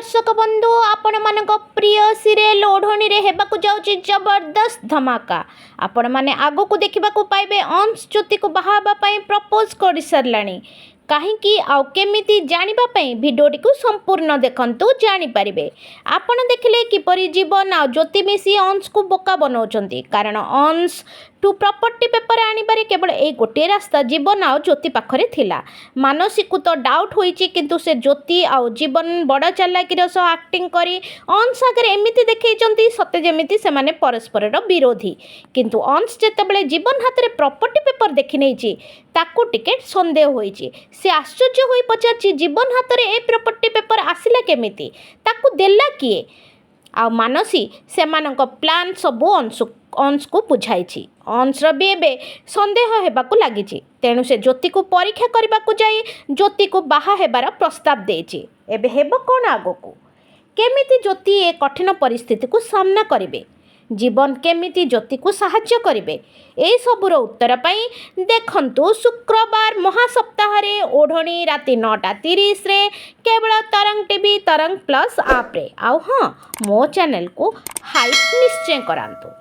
दर्शक बंधु आपण मानक प्रिय सीरियल ओढ़णी रे हेबाकु जाउची जबरदस्त धमाका। आपण माने आगो को देखिबा को पाइबे अंश ज्योति को बाहाबा पई प्रपोज कर सरलाणी। कहीं आउ केमिति जानिबा पई भिडियोटी को संपूर्ण देखंतु जानि परिबे। आपण देखिले किपरि जीवन आ ज्योति मिसी अंश को बोका बनाउछंती, कारण अंश टू प्रॉपर्टी पेपर आनिबारे केवल ए गोटे रास्ता जीवन आउ ज्योति पाखरे थिला। मानसी को तो डाउट होईची, किंतु से ज्योति आउ जीवन बड़ चालाकीर सह एक्टिंग करी अंश आगे एमिति देखैचंती सते जेमिति से माने परस्पर विरोधी। किंतु अंश जेतेबेले जीवन हाथ में प्रॉपर्टी पेपर देखि नैची ताकू टिके संदेह होईची। से आश्चर्य होई पचारची जीवन हाथ में ए प्रॉपर्टी पेपर आसिला केमिति, ताकू देला किए। आ मानसी सेमानक प्लान सबू अंश को बुझाई। अंशर भी एबे संदेह हेबाकु लागिची, तेणु से ज्योति को परीक्षा करबाकु जाई ज्योति को बाहा हेबार प्रस्ताव देछि। एबे हेबो कोन आगोकू, केमिति ज्योति ए कठिन परिस्थिति को सामना करिवे, जीवन केमिति ज्योति को साहाय्य करिवे, ए सबुर उत्तर पाई देखंतु शुक्रवार महासप्ताह रे ओढ़णी राति 9:30 रे केवल तरंग टीवी तरंग प्लस आप रे। आउ हाँ, मो चैनल को हाइप निश्चय करांतु।